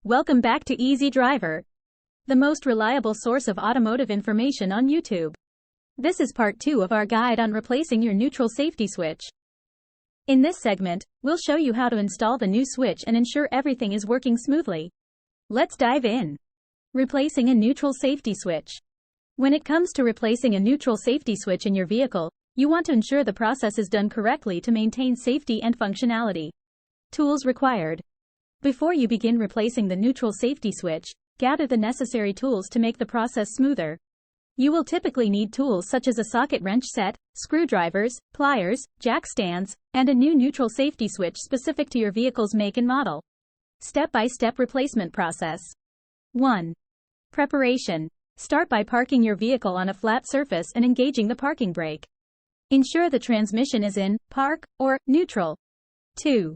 Welcome back to Easy Driver, the most reliable source of automotive information on YouTube. This is part 2 of our guide on replacing your neutral safety switch. In this segment, we'll show you how to install the new switch and ensure everything is working smoothly. Let's dive in. Replacing a neutral safety switch. When it comes to replacing a neutral safety switch in your vehicle, you want to ensure the process is done correctly to maintain safety and functionality. Tools required. Before you begin replacing the neutral safety switch, gather the necessary tools to make the process smoother. You will typically need tools such as a socket wrench set, screwdrivers, pliers, jack stands, and a new neutral safety switch specific to your vehicle's make and model. Step-by-step replacement process. 1. Preparation. Start by parking your vehicle on a flat surface and engaging the parking brake. Ensure the transmission is in park or neutral. 2.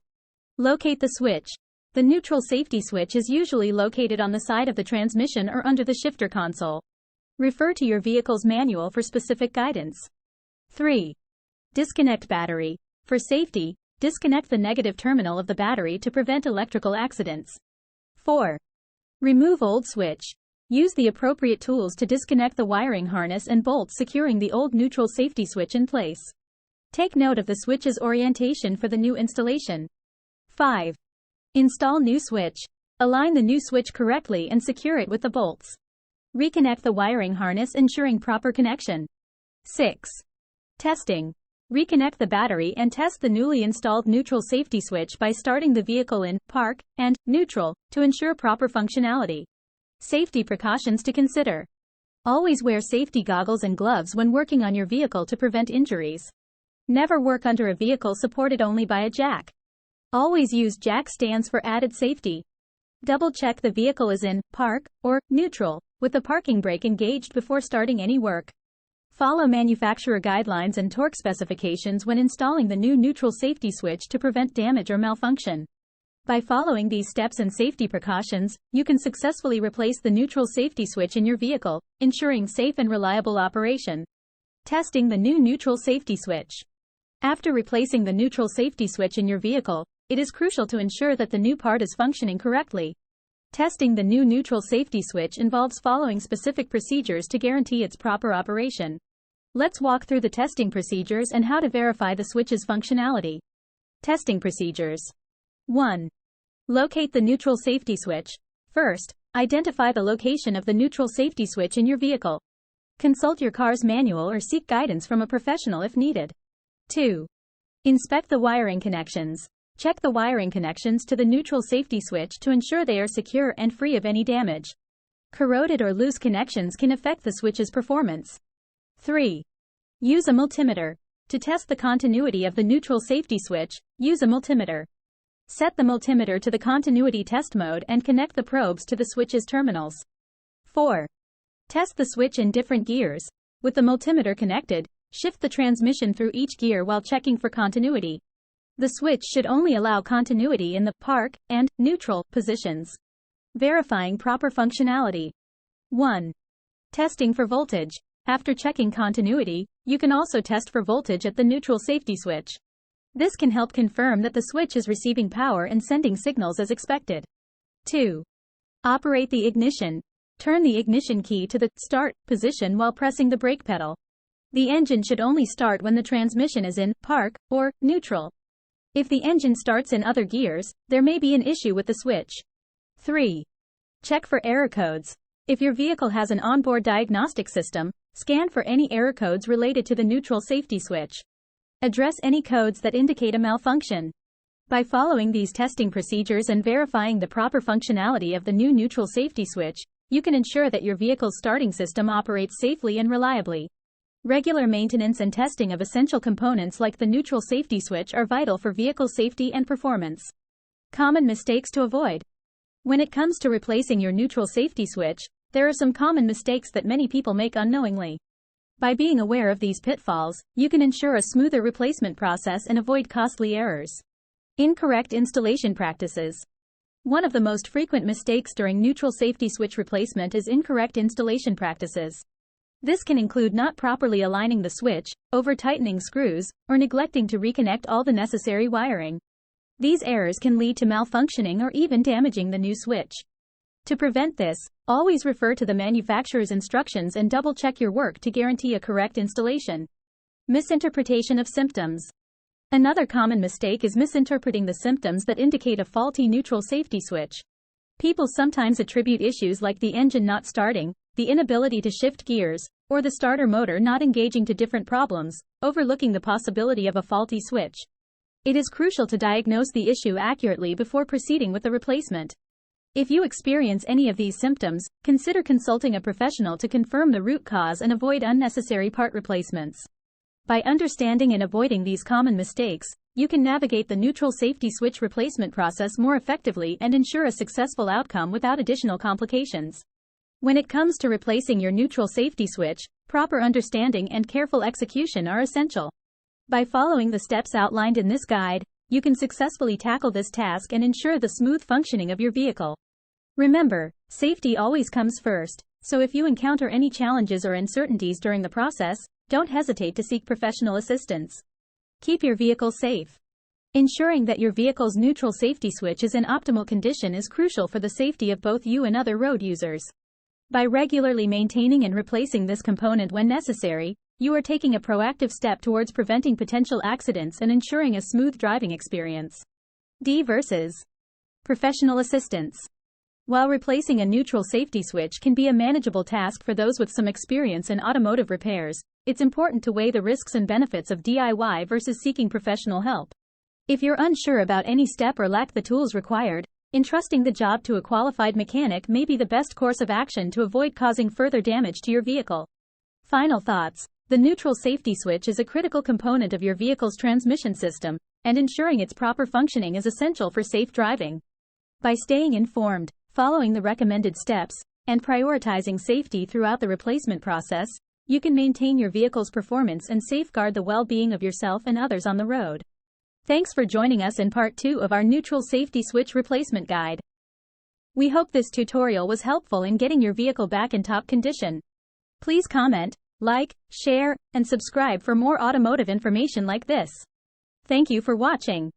Locate the switch. The neutral safety switch is usually located on the side of the transmission or under the shifter console. Refer to your vehicle's manual for specific guidance. 3. Disconnect battery. For safety, disconnect the negative terminal of the battery to prevent electrical accidents. 4. Remove old switch. Use the appropriate tools to disconnect the wiring harness and bolts securing the old neutral safety switch in place. Take note of the switch's orientation for the new installation. 5. Install new switch. Align the new switch correctly and secure it with the bolts. Reconnect the wiring harness ensuring proper connection. 6. Testing. Reconnect the battery and test the newly installed neutral safety switch by starting the vehicle in park and neutral to ensure proper functionality. Safety precautions to consider. Always wear safety goggles and gloves when working on your vehicle to prevent injuries. Never work under a vehicle supported only by a jack. Always use jack stands for added safety. Double-check the vehicle is in park or neutral with the parking brake engaged before starting any work. Follow manufacturer guidelines and torque specifications when installing the new neutral safety switch to prevent damage or malfunction. By following these steps and safety precautions, you can successfully replace the neutral safety switch in your vehicle, ensuring safe and reliable operation. Testing the new neutral safety switch. After replacing the neutral safety switch in your vehicle, it is crucial to ensure that the new part is functioning correctly. Testing the new neutral safety switch involves following specific procedures to guarantee its proper operation. Let's walk through the testing procedures and how to verify the switch's functionality. Testing procedures. 1. Locate the neutral safety switch. First, identify the location of the neutral safety switch in your vehicle. Consult your car's manual or seek guidance from a professional if needed. 2. Inspect the wiring connections. Check the wiring connections to the neutral safety switch to ensure they are secure and free of any damage. Corroded or loose connections can affect the switch's performance. 3. Use a multimeter. To test the continuity of the neutral safety switch, use a multimeter. Set the multimeter to the continuity test mode and connect the probes to the switch's terminals. 4. Test the switch in different gears. With the multimeter connected, shift the transmission through each gear while checking for continuity. The switch should only allow continuity in the park and neutral positions. Verifying proper functionality. 1. Testing for voltage. After checking continuity, you can also test for voltage at the neutral safety switch. This can help confirm that the switch is receiving power and sending signals as expected. 2. Operate the ignition. Turn the ignition key to the start position while pressing the brake pedal. The engine should only start when the transmission is in park or neutral. If the engine starts in other gears, there may be an issue with the switch. 3. Check for error codes. If your vehicle has an onboard diagnostic system, scan for any error codes related to the neutral safety switch. Address any codes that indicate a malfunction. By following these testing procedures and verifying the proper functionality of the new neutral safety switch, you can ensure that your vehicle's starting system operates safely and reliably. Regular maintenance and testing of essential components like the neutral safety switch are vital for vehicle safety and performance. Common mistakes to avoid. When it comes to replacing your neutral safety switch, there are some common mistakes that many people make unknowingly. By being aware of these pitfalls, you can ensure a smoother replacement process and avoid costly errors. Incorrect installation practices. One of the most frequent mistakes during neutral safety switch replacement is incorrect installation practices. This can include not properly aligning the switch, over-tightening screws, or neglecting to reconnect all the necessary wiring. These errors can lead to malfunctioning or even damaging the new switch. To prevent this, always refer to the manufacturer's instructions and double-check your work to guarantee a correct installation. Misinterpretation of symptoms. Another common mistake is misinterpreting the symptoms that indicate a faulty neutral safety switch. People sometimes attribute issues like the engine not starting, the inability to shift gears, or the starter motor not engaging to different problems, overlooking the possibility of a faulty switch. It is crucial to diagnose the issue accurately before proceeding with the replacement. If you experience any of these symptoms, consider consulting a professional to confirm the root cause and avoid unnecessary part replacements. By understanding and avoiding these common mistakes, you can navigate the neutral safety switch replacement process more effectively and ensure a successful outcome without additional complications. When it comes to replacing your neutral safety switch, proper understanding and careful execution are essential. By following the steps outlined in this guide, you can successfully tackle this task and ensure the smooth functioning of your vehicle. Remember, safety always comes first, so if you encounter any challenges or uncertainties during the process, don't hesitate to seek professional assistance. Keep your vehicle safe. Ensuring that your vehicle's neutral safety switch is in optimal condition is crucial for the safety of both you and other road users. By regularly maintaining and replacing this component when necessary, you are taking a proactive step towards preventing potential accidents and ensuring a smooth driving experience. D versus professional assistance. While replacing a neutral safety switch can be a manageable task for those with some experience in automotive repairs, it's important to weigh the risks and benefits of DIY versus seeking professional help. If you're unsure about any step or lack the tools required, entrusting the job to a qualified mechanic may be the best course of action to avoid causing further damage to your vehicle. Final thoughts. The neutral safety switch is a critical component of your vehicle's transmission system, and ensuring its proper functioning is essential for safe driving. By staying informed, following the recommended steps, and prioritizing safety throughout the replacement process, you can maintain your vehicle's performance and safeguard the well-being of yourself and others on the road. Thanks for joining us in part 2 of our neutral safety switch replacement guide. We hope this tutorial was helpful in getting your vehicle back in top condition. Please comment, like, share, and subscribe for more automotive information like this. Thank you for watching.